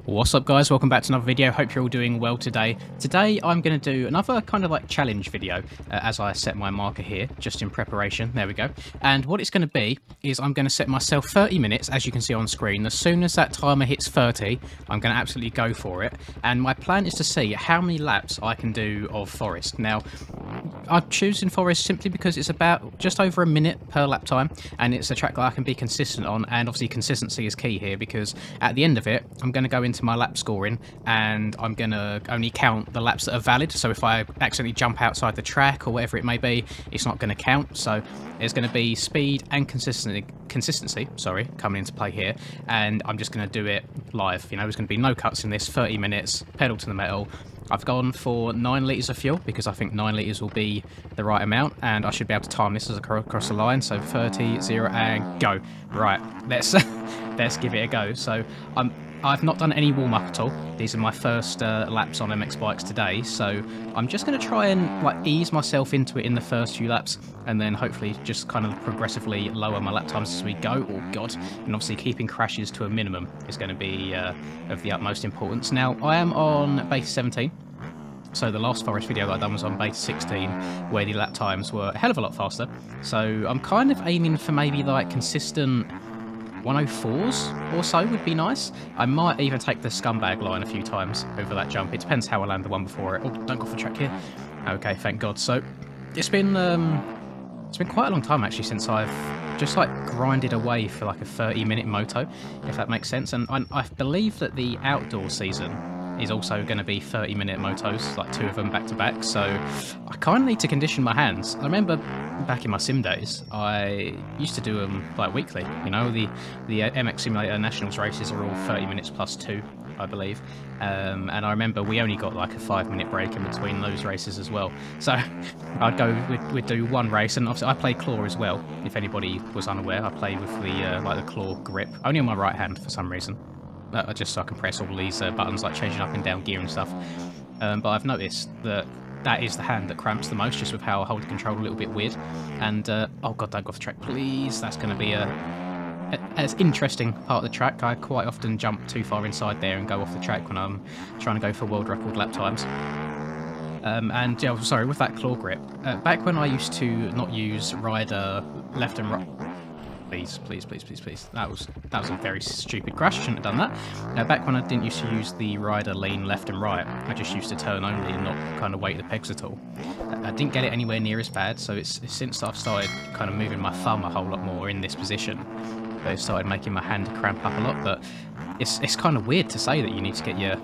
What's up guys, welcome back to another video. Hope you're all doing well today. Today I'm going to do another kind of like challenge video as I set my marker here, just in preparation. There we go. And what it's going to be is I'm going to set myself 30 minutes, as you can see on screen. As soon as that timer hits 30, I'm going to absolutely go for it. And my plan is to see how many laps I can do of Forest. Now, I'm choosing Forest simply because it's about just over a minute per lap time, and it's a track that I can be consistent on, and obviously consistency is key here because at the end of it, I'm going to go into my lap scoring and I'm going to only count the laps that are valid. So if I accidentally jump outside the track or whatever it may be, it's not going to count. So there's going to be speed and consistency coming into play here, and I'm just going to do it live. You know, there's going to be no cuts in this. 30 minutes, pedal to the metal. I've gone for 9 litres of fuel because I think 9 litres will be the right amount, and I should be able to time this as I across the line. So 30, 0 and go. Right, let's let's give it a go. So I've not done any warm-up at all. These are my first laps on MX bikes today, so I'm just going to try and like ease myself into it in the first few laps, and then hopefully just kind of progressively lower my lap times as we go. Oh god. And obviously keeping crashes to a minimum is going to be of the utmost importance. Now I am on base 17. So the last Forest video that I done was on base 16, where the lap times were a hell of a lot faster. So I'm kind of aiming for maybe like consistent 104s or so would be nice. I might even take the scumbag line a few times over that jump. It depends how I land the one before it. Oh, don't go for track here. Okay, thank God. So it's been quite a long time actually since I've just like grinded away for like a 30-minute moto, if that makes sense. And I believe that the outdoor season is also going to be 30-minute motos, like 2 of them back to back. So I kind of need to condition my hands. I remember back in my sim days, I used to do them like weekly. You know, the MX Simulator Nationals races are all 30 minutes plus 2, I believe. And I remember we only got like a 5-minute break in between those races as well. So we'd do one race, and obviously I play claw as well. If anybody was unaware, I play with the like the claw grip, only on my right hand for some reason. Just so I can press all these buttons like changing up and down gear and stuff. But I've noticed that that is the hand that cramps the most, just with how I hold the control a little bit weird. And oh god, don't go off the track please. That's going to be an interesting part of the track. I quite often jump too far inside there and go off the track when I'm trying to go for world record lap times. And yeah, sorry, with that claw grip, back when I used to not use rider left and right. Please. That was a very stupid crash. I shouldn't have done that. Now, back when I didn't used to use the rider lean left and right, I just used to turn only and not kind of weight the pegs at all. I didn't get it anywhere near as bad, so it's since I've started kind of moving my thumb a whole lot more in this position, it started making my hand cramp up a lot. But it's kind of weird to say that you need to get your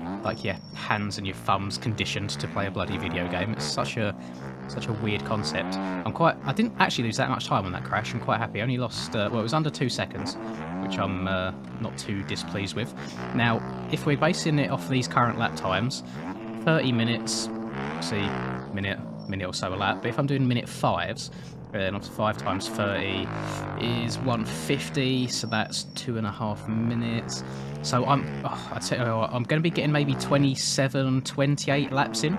hands and your thumbs conditioned to play a bloody video game. It's such a weird concept. I didn't actually lose that much time on that crash. I'm quite happy. I only lost, well, it was under 2 seconds, which I'm not too displeased with. Now, if we're basing it off these current lap times, 30 minutes, see, minute or so a lap. But if I'm doing minute 5s, then up to 5 times 30 is 150, so that's 2.5 minutes. So I'd say I'm going to be getting maybe 27, 28 laps in,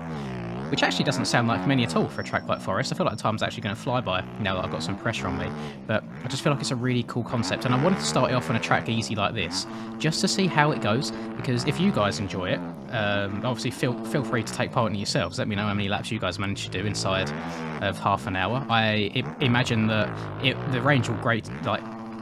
which actually doesn't sound like many at all for a track like Forest. I feel like the time's actually going to fly by now that I've got some pressure on me. But I just feel like it's a really cool concept, and I wanted to start it off on a track easy like this, just to see how it goes, because if you guys enjoy it, obviously feel free to take part in it yourselves. Let me know how many laps you guys manage to do inside of half an hour. I imagine that the range will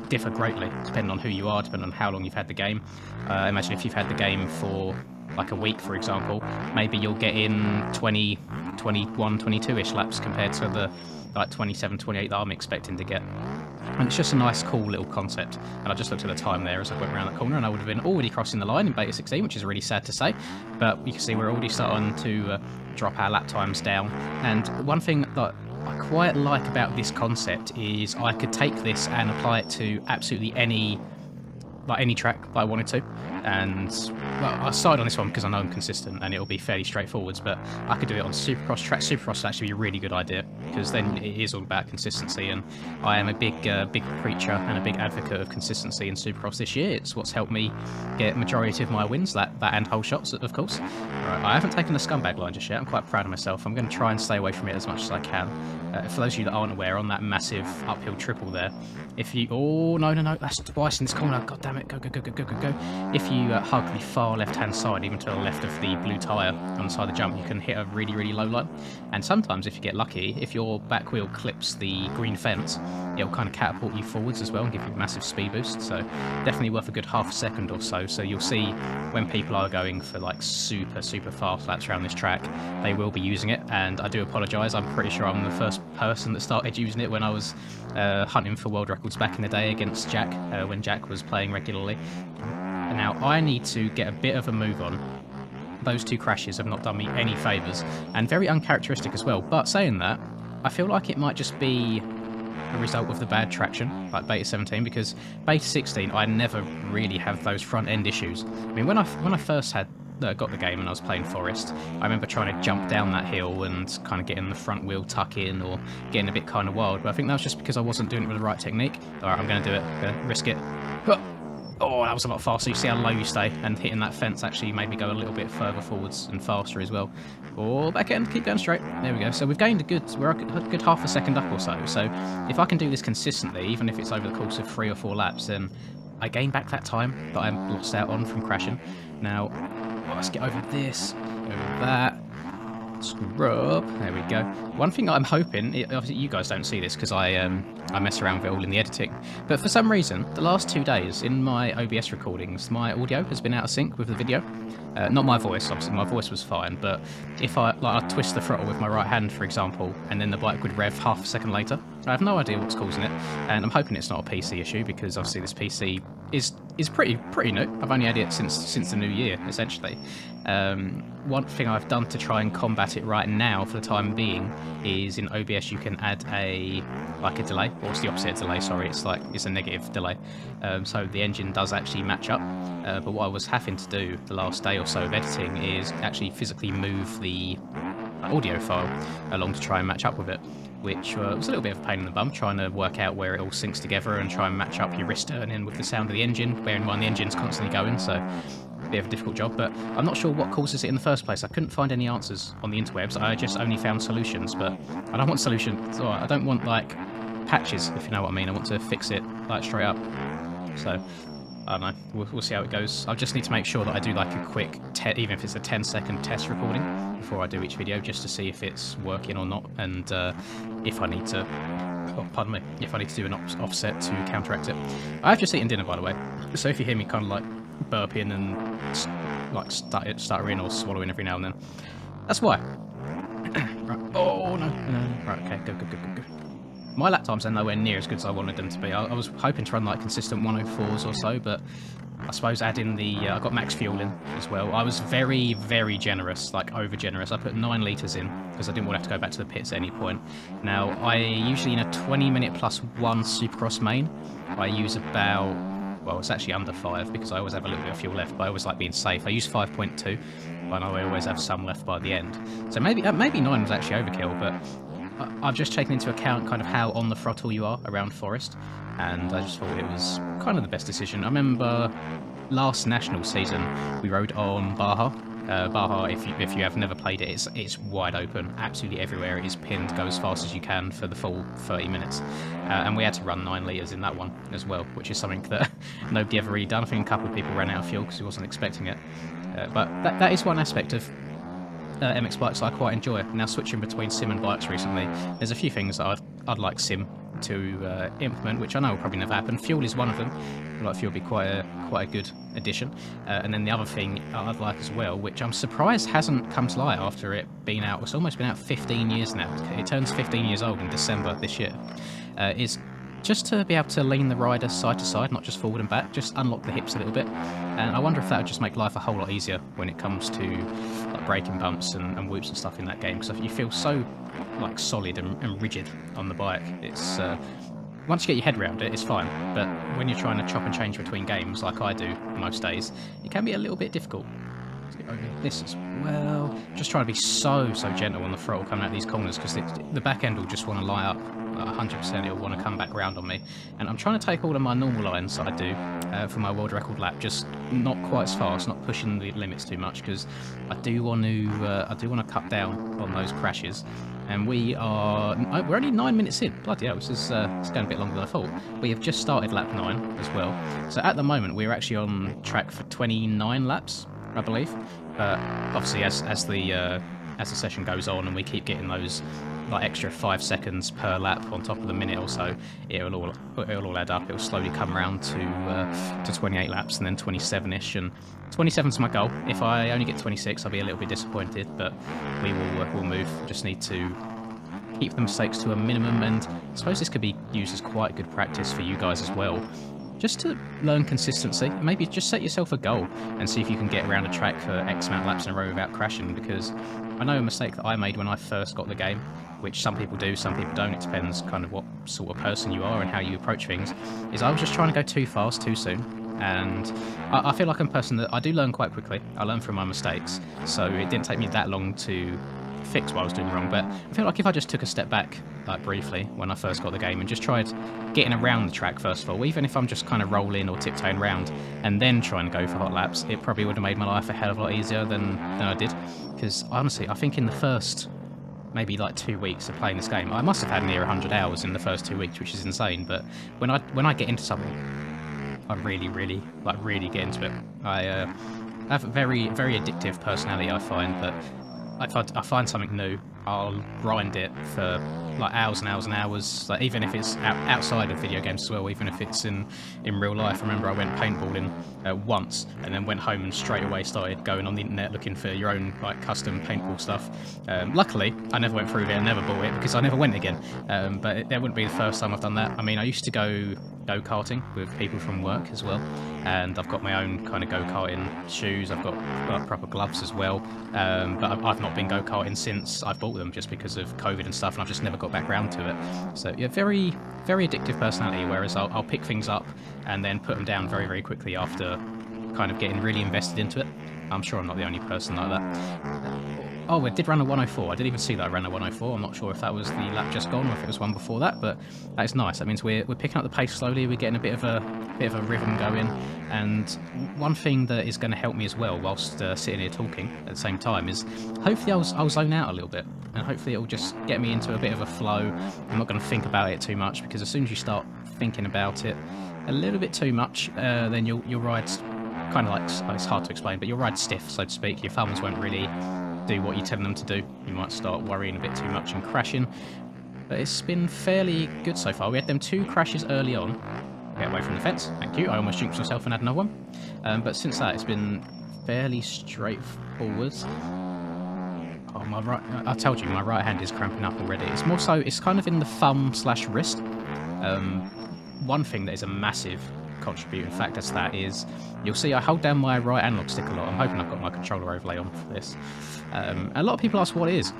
differ greatly, depending on who you are, depending on how long you've had the game. Imagine if you've had the game for like a week, for example, maybe you'll get in 20, 21, 22-ish laps compared to the like 27, 28 that I'm expecting to get. And it's just a nice, cool little concept. And I just looked at the time there as I went around the corner, and I would have been already crossing the line in beta 16, which is really sad to say. But you can see we're already starting to drop our lap times down. And one thing that I quite like about this concept is I could take this and apply it to absolutely any track that I wanted to. And well, I started on this one because I know I'm consistent and it'll be fairly straightforward, but I could do it on Supercross track. Supercross would actually be a really good idea, because then it is all about consistency, and I am a big preacher and a big advocate of consistency in Supercross this year. It's what's helped me get majority of my wins, that and whole shots, of course. Right, I haven't taken the scumbag line just yet. I'm quite proud of myself. I'm going to try and stay away from it as much as I can. For those of you that aren't aware, on that massive uphill triple there, if you... Oh, no, that's twice in this corner. God damn damn it, go, go, go, go, go, go, go. If you hug the far left-hand side, even to the left of the blue tyre on the side of the jump, you can hit a really, really low line. And sometimes, if you get lucky, if your back wheel clips the green fence, it'll kind of catapult you forwards as well and give you a massive speed boost. So definitely worth a good half a second or so. So you'll see when people are going for like super, super fast laps around this track, they will be using it. And I do apologise, I'm pretty sure I'm the first person that started using it when I was hunting for world records back in the day against Jack, when Jack was playing regularly. Now I need to get a bit of a move on. Those two crashes have not done me any favours, and very uncharacteristic as well. But saying that, I feel like it might just be a result of the bad traction, like Beta 17, because Beta 16 I never really have those front end issues. I mean, when I first got the game and I was playing Forest, I remember trying to jump down that hill and kind of getting the front wheel tuck in or getting a bit kind of wild, but I think that was just because I wasn't doing it with the right technique. Alright, I'm going to do it, I'm going to risk it. Oh, that was a lot faster. You see how low you stay, and hitting that fence actually made me go a little bit further forwards and faster as well. Or back end, keep going straight. There we go. So we've gained we're a good half a second up or so. So if I can do this consistently, even if it's over the course of 3 or 4 laps, then I gain back that time that I lost out on from crashing. Now, let's get over this, over that. Scrub. There we go. One thing I'm hoping, obviously you guys don't see this because I mess around with it all in the editing, but for some reason the last 2 days in my OBS recordings my audio has been out of sync with the video. Not my voice, obviously my voice was fine, but if I'd twist the throttle with my right hand, for example, and then the bike would rev half a second later, I have no idea what's causing it, and I'm hoping it's not a PC issue because obviously this PC is pretty new. I've only had it since the new year, essentially. One thing I've done to try and combat it right now for the time being is in OBS you can add a delay, or it's the opposite of delay, sorry, it's a negative delay. So the engine does actually match up, but what I was having to do the last day or so of editing is actually physically move the audio file along to try and match up with it, which was a little bit of a pain in the bum, trying to work out where it all syncs together and try and match up your wrist turning with the sound of the engine, bearing in mind the engine's constantly going, so a bit of a difficult job, but I'm not sure what causes it in the first place. I couldn't find any answers on the interwebs, I just only found solutions, but I don't want solutions, or I don't want like patches, if you know what I mean. I want to fix it like straight up, so I don't know, we'll see how it goes. I just need to make sure that I do like a quick, even if it's a 10-second test recording before I do each video, just to see if it's working or not, and if I need to, if I need to do an offset to counteract it. I've just eaten dinner, by the way, so if you hear me kind of like burping and like stuttering or swallowing every now and then, that's why. Right. Oh no, right, okay, go. My lap times are nowhere near as good as I wanted them to be. I was hoping to run like consistent 104s or so, but I suppose adding I got max fuel in as well. I was very, very generous, like over generous. I put 9 litres in because I didn't want to have to go back to the pits at any point. Now, I usually in a 20-minute plus 1 Supercross main, I use about, well, it's actually under 5 because I always have a little bit of fuel left, but I always like being safe. I use 5.2, but I always have some left by the end. So maybe 9 was actually overkill, but I've just taken into account kind of how on the throttle you are around Forest, and I just thought it was kind of the best decision. I remember last national season we rode on Baja. Baja, if you have never played it, it's wide open, absolutely everywhere. It is pinned, go as fast as you can for the full 30 minutes. And we had to run 9 litres in that one as well, which is something that nobody ever really done. I think a couple of people ran out of fuel because he wasn't expecting it. But that is one aspect of MX bikes I quite enjoy. Now, switching between sim and bikes recently, there's a few things that I'd like sim to implement, which I know will probably never happen. Fuel is one of them. I feel like fuel would be quite a good addition. And then the other thing I'd like as well, which I'm surprised hasn't come to light after it being out, it's almost been out 15 years now, it turns 15 years old in December this year, is just to be able to lean the rider side to side, not just forward and back, just unlock the hips a little bit. And I wonder if that would just make life a whole lot easier when it comes to like braking bumps and whoops and stuff in that game, because you feel so like solid and rigid on the bike. It's once you get your head around it, it's fine, but when you're trying to chop and change between games like I do most days, it can be a little bit difficult. Let's get over this as well. Just trying to be so gentle on the throttle coming out these corners, because the back end will just want to light up 100%. It'll want to come back round on me, and I'm trying to take all of my normal lines that I do for my world record lap, just not quite as fast, not pushing the limits too much, because I do want to cut down on those crashes. and we're only 9 minutes in. Bloody hell, this is it's going a bit longer than I thought. We have just started lap 9 as well. So at the moment, we're actually on track for 29 laps, I believe. Obviously, as the session goes on and we keep getting those like extra 5 seconds per lap on top of the minute or so, it'll all add up. It'll slowly come around to 28 laps and then 27ish, and 27's my goal. If I only get 26, I'll be a little bit disappointed, but we'll move. Just need to keep the mistakes to a minimum, and I suppose this could be used as quite good practice for you guys as well. Just to learn consistency, maybe just set yourself a goal and see if you can get around a track for X amount of laps in a row without crashing, because I know a mistake that I made when I first got the game, which some people do, some people don't, it depends kind of what sort of person you are and how you approach things, is I was just trying to go too fast too soon. And I feel like I'm a person that I do learn quite quickly. I learn from my mistakes, so it didn't take me that long to fix what I was doing wrong. But I feel like if I just took a step back, like briefly, when I first got the game and just tried getting around the track first of all, even if I'm just kind of rolling or tiptoeing around and then trying to go for hot laps, it probably would have made my life a hell of a lot easier than I did. Because honestly, I think in the first maybe like 2 weeks of playing this game, I must have had near 100 hours in the first 2 weeks, which is insane. But when I get into something, I really get into it. I have a very addictive personality, I find, but if I find something new, I'll grind it for like hours and hours and hours, like even if it's outside of video games as well, even if it's in real life. I remember I went paintballing once and then went home and straight away started going on the internet looking for your own like custom paintball stuff. Luckily I never went through there, never bought it because I never went again, but that wouldn't be the first time I've done that. I mean, I used to go-karting with people from work as well, and I've got my own kind of go-karting shoes, I've got proper gloves as well, but I've not been go-karting since I bought them, just because of COVID and stuff, and I've just never got back round to it. So yeah, very addictive personality, whereas I'll pick things up and then put them down very quickly after kind of getting really invested into it. I'm sure I'm not the only person like that. Oh, it did run a 104. I didn't even see that I ran a 104. I'm not sure if that was the lap just gone or if it was one before that, but that is nice. That means we're picking up the pace slowly. We're getting a bit of a rhythm going. And one thing that is going to help me as well, whilst sitting here talking at the same time, is hopefully I'll zone out a little bit, and hopefully it'll just get me into a bit of a flow. I'm not going to think about it too much, because as soon as you start thinking about it a little bit too much, then your ride's kind of like, it's hard to explain, but your ride's stiff, so to speak. Your thumbs won't really do what you tell them to do. You might start worrying a bit too much and crashing, but it's been fairly good so far. We had them 2 crashes early on. Get away from the fence, thank you. I almost jinxed myself and had another one, but since that it's been fairly straightforward. Oh, my right, I told you my right hand is cramping up already. It's more so, it's kind of in the thumb/wrist. One thing that is a massive contributing factor to that is, you'll see I hold down my right analog stick a lot. I'm hoping I've got my controller overlay on for this. A lot of people ask what it is.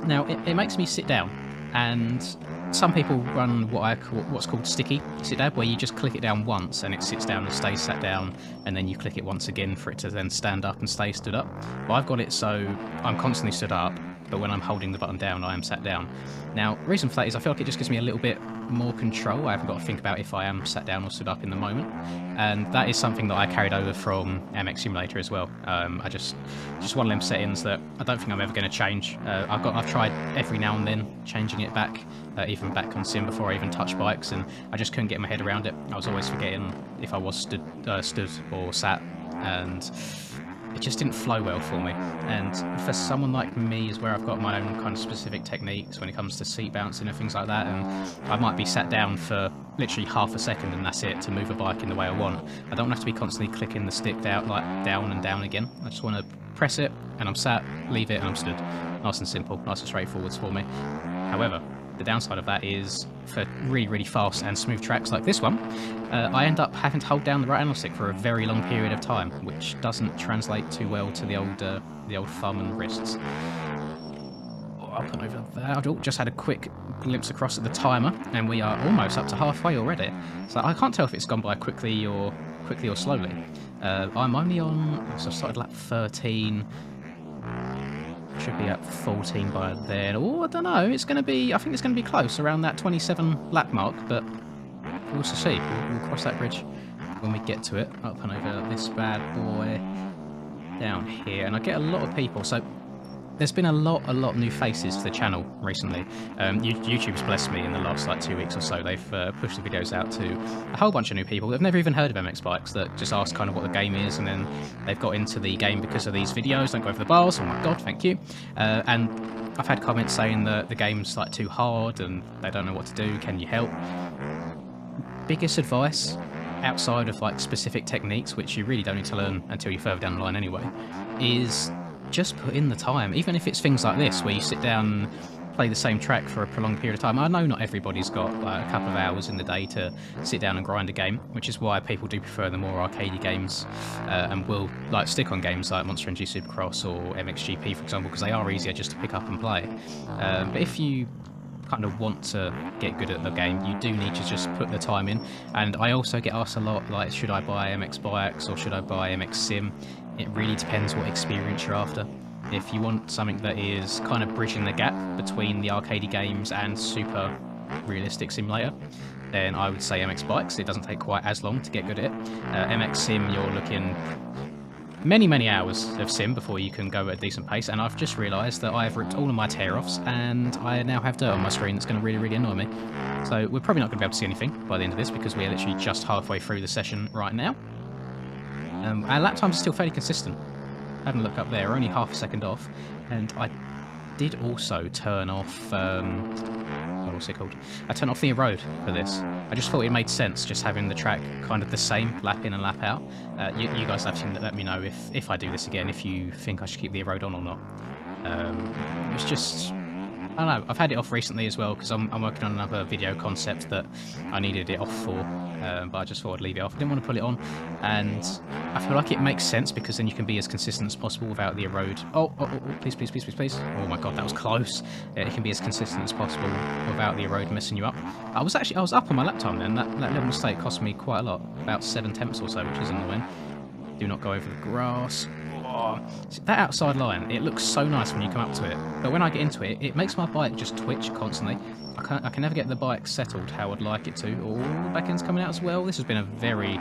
Now, it makes me sit down, and some people run what's called sticky sit dab, where you just click it down once and it sits down and stays sat down, and then you click it once again for it to then stand up and stay stood up. Well, I've got it so I'm constantly stood up, but when I'm holding the button down, I am sat down. Now, the reason for that is I feel like it just gives me a little bit more control. I haven't got to think about if I am sat down or stood up in the moment, and that is something that I carried over from MX Simulator as well. I just one of them settings that I don't think I'm ever going to change. I've tried every now and then changing it back, even back on Sim before I even touched bikes, and I just couldn't get my head around it. I was always forgetting if I was stood or sat, and it just didn't flow well for me. And for someone like me, is where I've got my own kind of specific techniques when it comes to seat bouncing and things like that, and I might be sat down for literally half a second and that's it, to move a bike in the way I want. I don't have to be constantly clicking the stick down, like down and down again. I just want to press it and I'm sat, leave it and I'm stood. Nice and simple, nice and straightforward for me. However, the downside of that is, for really fast and smooth tracks like this one, I end up having to hold down the right analog stick for a very long period of time, which doesn't translate too well to the old thumb and wrists. I'll put over there. I've just had a quick glimpse across at the timer, and we are almost up to halfway already. So I can't tell if it's gone by quickly or slowly. I'm only on, so I started lap 13. Should be at 14 by then. Oh, I don't know. It's going to be, I think it's going to be close, around that 27 lap mark, but we'll see. We'll cross that bridge when we get to it. Up and over this bad boy down here. And I get a lot of people. So there's been a lot of new faces to the channel recently. YouTube's blessed me in the last like 2 weeks or so. They've pushed the videos out to a whole bunch of new people that've never even heard of MX Bikes, that just ask kind of what the game is, and then they've got into the game because of these videos. Don't go over the bars. Oh my god, thank you. And I've had comments saying that the game's like too hard and they don't know what to do. Can you help? Biggest advice, outside of like specific techniques, which you really don't need to learn until you're further down the line anyway, is just put in the time. Even if it's things like this, where you sit down and play the same track for a prolonged period of time. I know not everybody's got like a couple of hours in the day to sit down and grind a game, which is why people do prefer the more arcadey games, and will like stick on games like Monster Energy Supercross or MXGP, for example, because they are easier just to pick up and play. But if you kind of want to get good at the game, you do need to just put the time in. And I also get asked a lot, like, should I buy MX Bikes or should I buy MX Sim? It really depends what experience you're after. If you want something that is kind of bridging the gap between the arcadey games and super realistic simulator, then I would say MX Bikes. It doesn't take quite as long to get good at it. MX Sim, you're looking many hours of sim before you can go at a decent pace, and I've just realised that I've ripped all of my tear-offs and I now have dirt on my screen that's going to really annoy me. So we're probably not going to be able to see anything by the end of this, because we're literally just halfway through the session right now. Our lap times are still fairly consistent. Having a look up there, we're only half a second off, and I did also turn off, what's it called? I turned off the erode for this. I just thought it made sense just having the track kind of the same, lap in and lap out. You guys have to let me know if I do this again, if you think I should keep the erode on or not. It's just, I don't know, I've had it off recently as well because I'm working on another video concept that I needed it off for, but I just thought I'd leave it off. I didn't want to put it on, and I feel like it makes sense because then you can be as consistent as possible without the erode. Oh, please. Oh my god, that was close. It can be as consistent as possible without the erode messing you up. I was up on my lap time then. That little mistake cost me quite a lot, about 7/10 or so, which is annoying. Do not go over the grass. Oh, that outside line, it looks so nice when you come up to it, but when I get into it, it makes my bike just twitch constantly. I can never get the bike settled how I'd like it to. Oh, the back end's coming out as well. This has been a very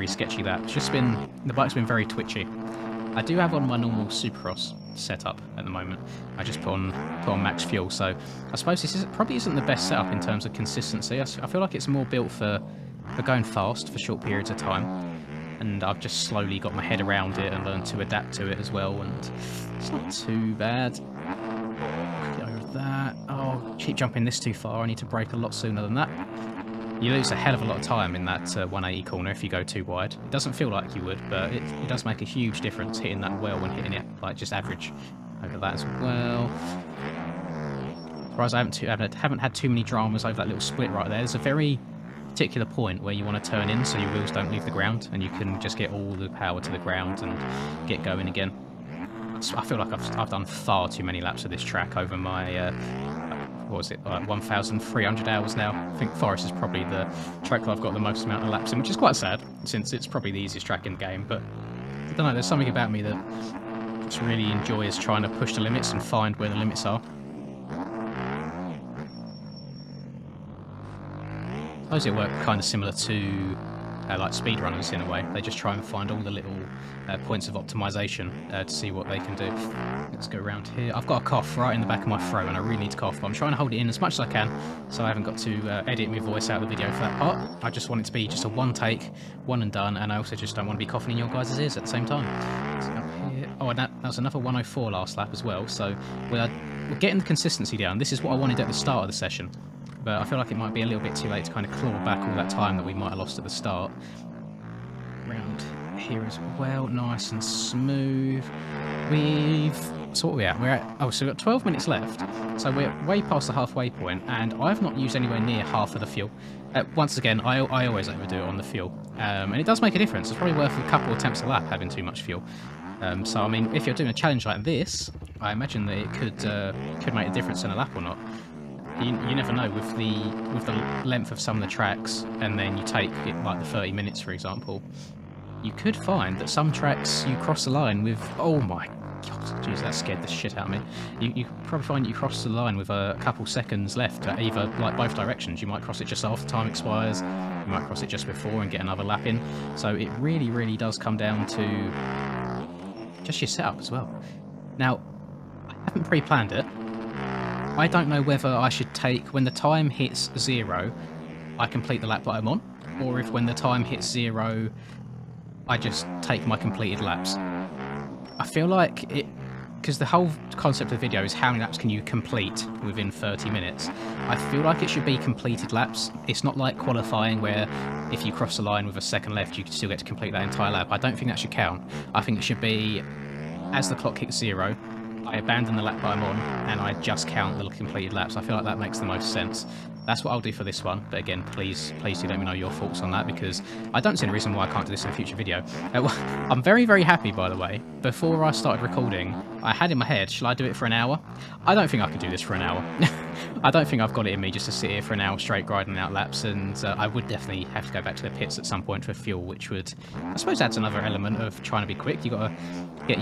sketchy lap. It's just been, the bike's been very twitchy. I do have on my normal Supercross setup at the moment. I just put on max fuel, so I suppose this probably isn't the best setup in terms of consistency. I feel like it's more built for going fast for short periods of time, and I've just slowly got my head around it and learned to adapt to it as well, and it's not too bad. Get over that. Oh, keep jumping this too far. I need to brake a lot sooner than that. You lose a hell of a lot of time in that 180 corner if you go too wide. It doesn't feel like you would, but it does make a huge difference hitting that well when hitting it, like just average over that as well. Whereas I haven't had too many dramas over that little split right there. There's a very particular point where you want to turn in so your wheels don't leave the ground, and you can just get all the power to the ground and get going again. So I feel like I've done far too many laps of this track over my what was it, like 1,300 hours now. I think Forest is probably the track that I've got the most amount of laps in, which is quite sad since it's probably the easiest track in the game. But I don't know, there's something about me that just really enjoys trying to push the limits and find where the limits are. I suppose it worked kind of similar to like speedrunners in a way. They just try and find all the little points of optimization to see what they can do. Let's go around here. I've got a cough right in the back of my throat and I really need to cough, but I'm trying to hold it in as much as I can so I haven't got to edit my voice out of the video for that part. I just want it to be just a one take, one and done, and I also just don't want to be coughing in your guys' ears at the same time. So up here. Oh, and that was another 104 last lap as well, so we're getting the consistency down. This is what I wanted at the start of the session, but I feel like it might be a little bit too late to kind of claw back all that time that we might have lost at the start. Round here as well, nice and smooth. So what are we at? We're at, oh, so we've got 12 minutes left, so we're way past the halfway point, and I've not used anywhere near half of the fuel. Once again, I always overdo it on the fuel, and it does make a difference. It's probably worth a couple of attempts a lap having too much fuel. So I mean, if you're doing a challenge like this, I imagine that it could make a difference in a lap or not. You never know with the length of some of the tracks, and then you take it like the 30 minutes, for example. You could find that some tracks you cross the line with, oh my god, jeez, that scared the shit out of me. You probably find you cross the line with a couple seconds left, either like both directions. You might cross it just after time expires, you might cross it just before and get another lap in. So it really does come down to just your setup as well. Now, haven't pre-planned it. I don't know whether I should take, when the time hits 0, I complete the lap that I'm on, or if when the time hits 0, I just take my completed laps. I feel like it, because the whole concept of the video is how many laps can you complete within 30 minutes. I feel like it should be completed laps. It's not like qualifying where if you cross the line with a second left, you still get to complete that entire lap. I don't think that should count. I think it should be, as the clock hits 0, I abandon the lap that I'm on, and I just count the completed laps. I feel like that makes the most sense. That's what I'll do for this one, but again, please do let me know your thoughts on that, because I don't see any reason why I can't do this in a future video. I'm very, very happy, by the way. Before I started recording, I had in my head, shall I do it for an hour? I don't think I could do this for an hour. I don't think I've got it in me just to sit here for an hour straight grinding out laps, and I would definitely have to go back to the pits at some point for fuel, which would, I suppose, adds another element of trying to be quick. You got to get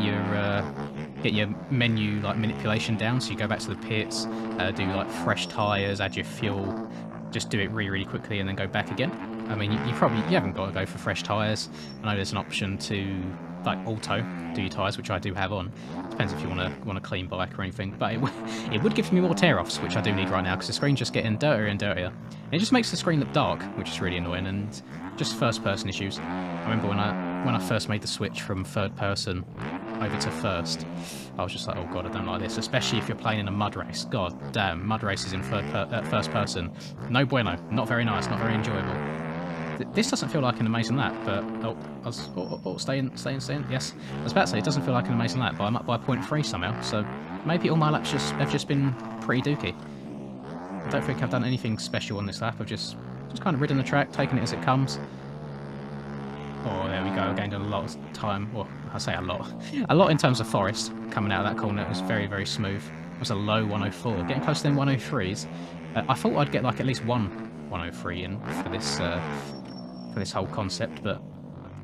your menu like manipulation down, so you go back to the pits, do like fresh tyres, add your fuel, just do it really, really quickly, and then go back again. I mean, you haven't got to go for fresh tyres. I know there's an option to like auto do your tyres, which I do have on. Depends if you want a clean bike or anything, but it would give me more tear-offs, which I do need right now, because the screen's just getting dirtier and dirtier. And it just makes the screen look dark, which is really annoying, and just first-person issues. I remember when I first made the switch from third-person over to first, I was just like, oh god, I don't like this, especially if you're playing in a mud race. God damn, mud races in first person. No bueno, not very nice, not very enjoyable. This doesn't feel like an amazing lap, but stay in. Yes, I was about to say it doesn't feel like an amazing lap, but I'm up by 0.3 somehow. So maybe all my laps have just been pretty dookie. I don't think I've done anything special on this lap. I've just kind of ridden the track, taking it as it comes. Oh, there we go. I gained a lot of time. Well, I say a lot in terms of forest coming out of that corner. It was very, very smooth. It was a low 104, getting close to them 103s. I thought I'd get like at least one 103 in for this whole concept, but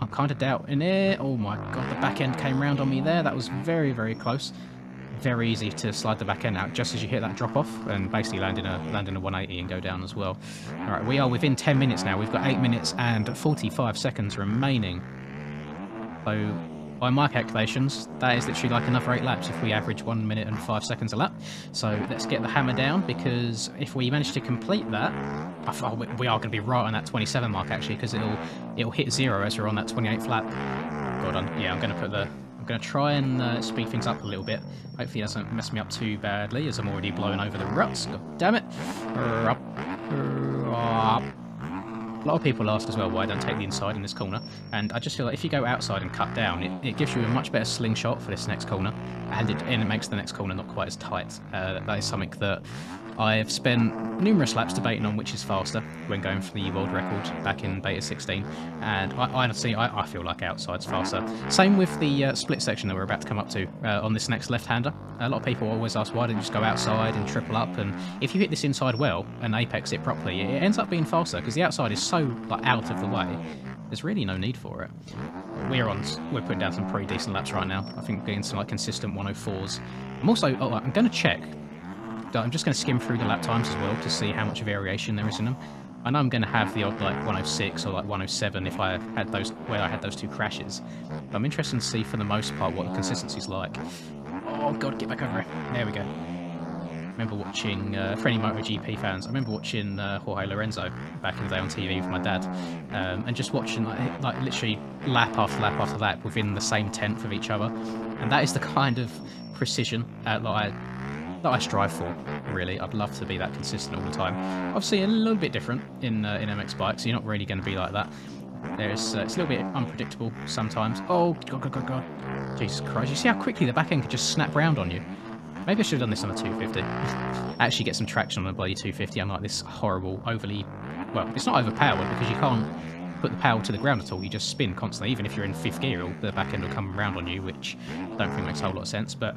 I'm kind of doubting it. Oh my god, the back end came round on me there. That was very, very close. Very easy to slide the back end out just as you hit that drop off, and basically land in a 180 and go down as well. All right, we are within 10 minutes now. We've got 8 minutes and 45 seconds remaining. So by my calculations, that is literally like another 8 laps if we average 1 minute and 5 seconds a lap. So let's get the hammer down, because if we manage to complete that, we are going to be right on that 27 mark actually, because it'll hit 0 as we're on that 28th lap. God, I'm going to try and speed things up a little bit. Hopefully it doesn't mess me up too badly, as I'm already blowing over the ruts. God damn it. A lot of people ask as well why I don't take the inside in this corner, and I just feel like if you go outside and cut down, it gives you a much better slingshot for this next corner, and it makes the next corner not quite as tight. That is something that I've spent numerous laps debating on which is faster when going for the world record back in Beta 16, and honestly, I feel like outside's faster. Same with the split section that we're about to come up to on this next left-hander. A lot of people always ask why don't you just go outside and triple up, and if you hit this inside well and apex it properly, it ends up being faster because the outside is so like out of the way. There's really no need for it. We're putting down some pretty decent laps right now. I think we're getting some like consistent 104s. I'm going to check. I'm just going to skim through the lap times as well to see how much variation there is in them. I know I'm going to have the odd like 106 or like 107 if I had those where I had those 2 crashes. But I'm interested to see for the most part what the consistency's like. Oh god, get back over it. There we go. I remember watching, for any MotoGP fans, I remember watching Jorge Lorenzo back in the day on TV with my dad, and just watching like literally lap after lap after lap within the same tenth of each other, and that is the kind of precision that I strive for, really. I'd love to be that consistent all the time. Obviously a little bit different in MX bikes, so you're not really going to be like that. It's a little bit unpredictable sometimes. Oh, God. Jesus Christ, you see how quickly the back end could just snap round on you? Maybe I should have done this on a 250. Actually get some traction on a bloody 250, unlike this horrible, well, it's not overpowered because you can't put the power to the ground at all. You just spin constantly. Even if you're in 5th gear, the back end will come round on you, which I don't think makes a whole lot of sense, but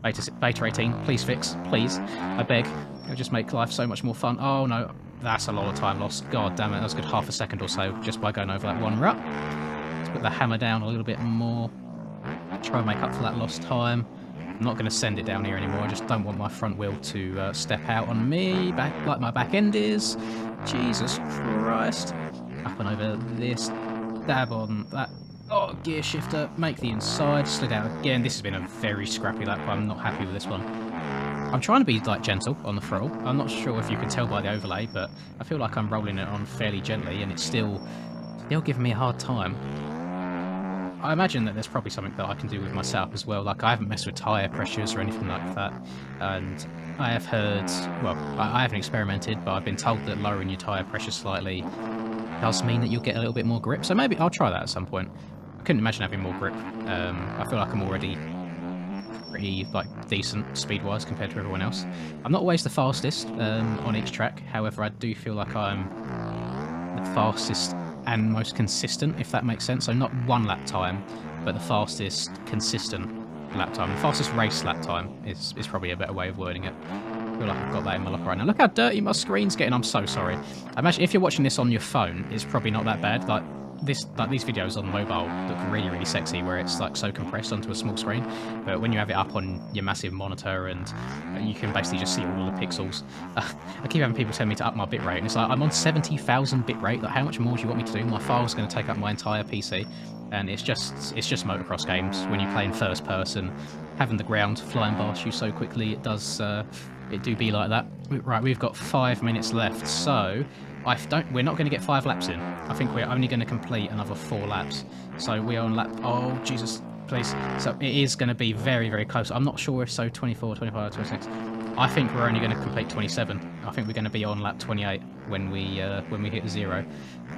Beta 18, please fix, please, I beg. It'll just make life so much more fun. Oh no, that's a lot of time lost. God damn it, that was a good half a second or so just by going over that one rut. Let's put the hammer down a little bit more. Try and make up for that lost time. I'm not going to send it down here anymore. I just don't want my front wheel to step out on me, like my back end is. Jesus Christ. Up and over this. Dab on that. Oh, gear shifter, make the inside, slid out again. This has been a very scrappy lap. I'm not happy with this one. I'm trying to be like gentle on the throttle. I'm not sure if you can tell by the overlay, but I feel like I'm rolling it on fairly gently, and it's still giving me a hard time. I imagine that there's probably something that I can do with my setup as well. Like, I haven't messed with tyre pressures or anything like that, and I have heard, well, I haven't experimented, but I've been told that lowering your tyre pressure slightly does mean that you'll get a little bit more grip. So maybe I'll try that at some point. I couldn't imagine having more grip. I feel like I'm already pretty decent speed-wise compared to everyone else. I'm not always the fastest on each track. However, I do feel like I'm the fastest and most consistent, if that makes sense. So not one lap time, but the fastest consistent lap time. The fastest race lap time is probably a better way of wording it. I feel like I've got that in my locker right now. Look how dirty my screen's getting. I'm so sorry. I imagine if you're watching this on your phone, it's probably not that bad. Like these videos on mobile look really, really sexy, where it's like so compressed onto a small screen. But when you have it up on your massive monitor, and you can basically just see all the pixels. I keep having people tell me to up my bitrate, and it's like, I'm on 70,000 bitrate. Like, how much more do you want me to do? My file's going to take up my entire PC, and it's just motocross games. When you play in first person, having the ground flying past you so quickly, it does it do be like that. Right, we've got 5 minutes left, so we're not going to get 5 laps in. I think we're only going to complete another 4 laps. So we are on lap... Oh, Jesus, please. So it is going to be very, very close. I'm not sure if so 24, 25, 26. I think we're only going to complete 27. I think we're going to be on lap 28 when we hit 0.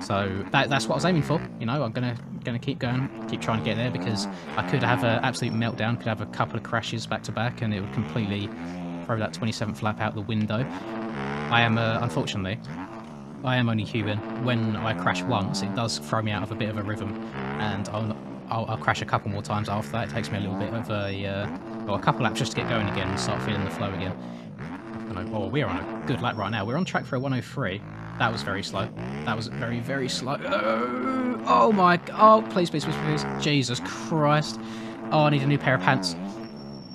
So that's what I was aiming for. You know, I'm going to keep going, keep trying to get there, because I could have an absolute meltdown, could have a couple of crashes back to back, and it would completely throw that 27th lap out the window. I am, unfortunately... I am only human. When I crash once, it does throw me out of a bit of a rhythm, and I'll crash a couple more times after that. It takes me a little bit of a couple laps just to get going again and start feeling the flow again. Oh, we're on a good lap right now. We're on track for a 103. That was very slow. That was very, very slow. Oh my God! Oh, please, please, please, please! Jesus Christ! Oh, I need a new pair of pants.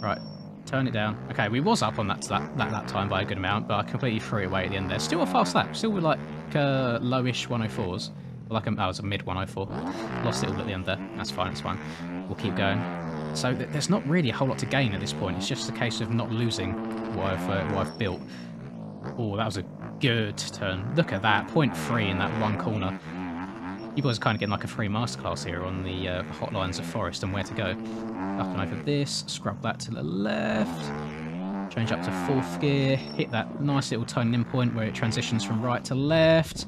Right. Turn it down. Okay, we was up on that lap time by a good amount, but I completely threw it away at the end there. Still a fast lap. Still with like lowish 104s. Like that was a mid 104. Lost it all at the end there. That's fine, it's fine. We'll keep going. So there's not really a whole lot to gain at this point. It's just a case of not losing what I've built. Oh, that was a good turn. Look at that. 0.3 in that one corner. You guys are kind of getting like a free masterclass here on the hotlines of Forest and where to go. Up and over this, scrub that to the left, change up to 4th gear, hit that nice little turning point where it transitions from right to left.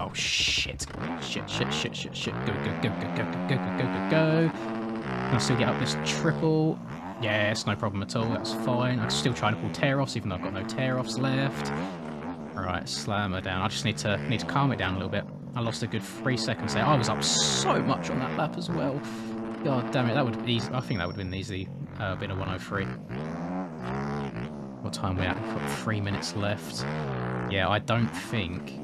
Oh shit, shit, shit, shit, shit, shit, go, go, go, go, go, go, go, go, go, go. Can I still get up this triple? Yes, no problem at all, that's fine. I'm still trying to pull tear-offs, even though I've got no tear-offs left. Alright, slam her down. I just need to calm it down a little bit. I lost a good 3 seconds there. I was up so much on that lap as well. God damn it, that would easy. I think that would have been easy. Been a 103. What time are we at? We've got 3 minutes left. Yeah, I don't think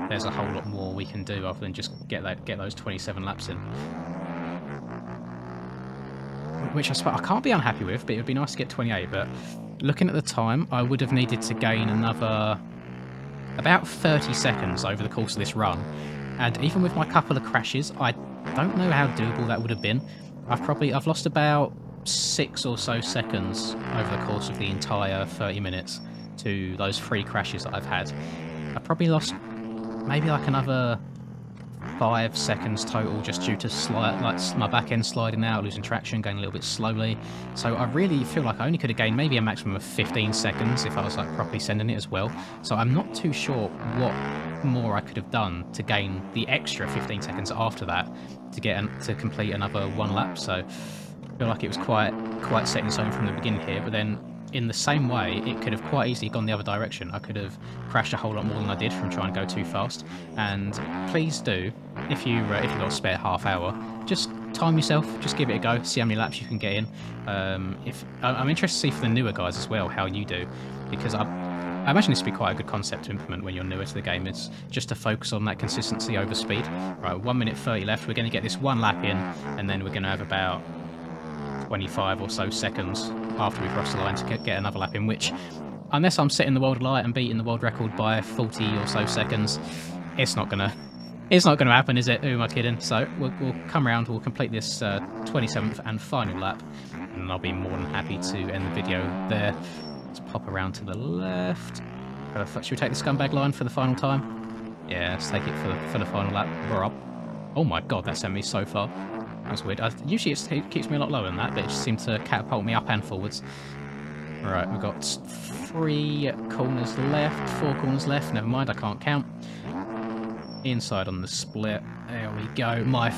there's a whole lot more we can do other than just get those 27 laps in. Which I suppose I can't be unhappy with, but it would be nice to get 28. But looking at the time, I would have needed to gain another about 30 seconds over the course of this run. And even with my couple of crashes, I don't know how doable that would have been. I've lost about 6 or so seconds over the course of the entire 30 minutes to those 3 crashes that I've had. I've probably lost maybe like another 5 seconds total just due to my back end sliding out, losing traction, going a little bit slowly. So I really feel like I only could have gained maybe a maximum of 15 seconds if I was like properly sending it as well. So I'm not too sure what more I could have done to gain the extra 15 seconds after that to complete another 1 lap. So I feel like it was quite set in stone from the beginning here, but then in the same way, it could have quite easily gone the other direction. I could have crashed a whole lot more than I did from trying to go too fast. And please do, if you've got a spare half hour, just time yourself, just give it a go, see how many laps you can get in. I'm interested to see for the newer guys as well how you do, because I imagine this would be quite a good concept to implement when you're newer to the game. It's just to focus on that consistency over speed. Right, 1 minute 30 left. We're going to get this 1 lap in, and then we're going to have about 25 or so seconds after we cross the line to get another lap in, which, unless I'm setting the world alight and beating the world record by 40 or so seconds, it's not gonna It's not going to happen, is it? Who am I kidding? So we'll come around, we'll complete this 27th and final lap, and I'll be more than happy to end the video there. Let's pop around to the left. Should we take the scumbag line for the final time? Yeah, let's take it for the final lap. We're up. Oh my god, that sent me so far. That's weird. Usually it keeps me a lot lower than that, but it just seemed to catapult me up and forwards. Right, we've got 3 corners left, 4 corners left. Never mind, I can't count. Inside on the split. There we go. My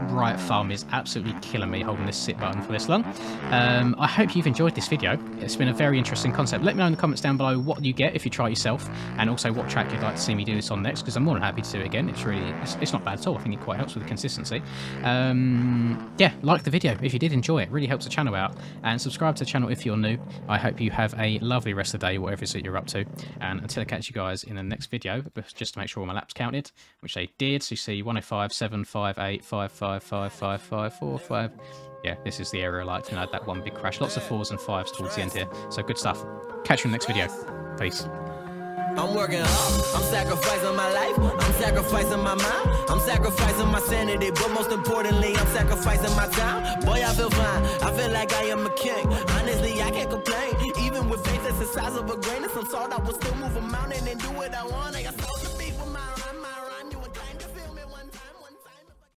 right thumb is absolutely killing me holding this sit button for this long. I hope you've enjoyed this video. It's been a very interesting concept. Let me know in the comments down below what you get if you try it yourself, and also what track you'd like to see me do this on next, because I'm more than happy to do it again. It's not bad at all. I think it quite helps with the consistency. Yeah, like the video if you did enjoy it. It really helps the channel out, and subscribe to the channel if you're new. I hope you have a lovely rest of the day, whatever it is that you're up to, and until I catch you guys in the next video, just to make sure all my laps counted, which they did. So you see 105, 7, 5, 8, 5, 5, 5, 5, 5, 4, 5. Yeah, this is the area I liked, and I had that one big crash. Lots of 4s and 5s towards the end here. So good stuff. Catch you in the next video. Peace. I'm working hard, I'm sacrificing my life, I'm sacrificing my mind, I'm sacrificing my sanity, but most importantly, I'm sacrificing my time. Boy, I feel fine, I feel like I am a king. Honestly, I can't complain, even with faith that's the size of a grain of some salt, I will still move a mountain and do what I want.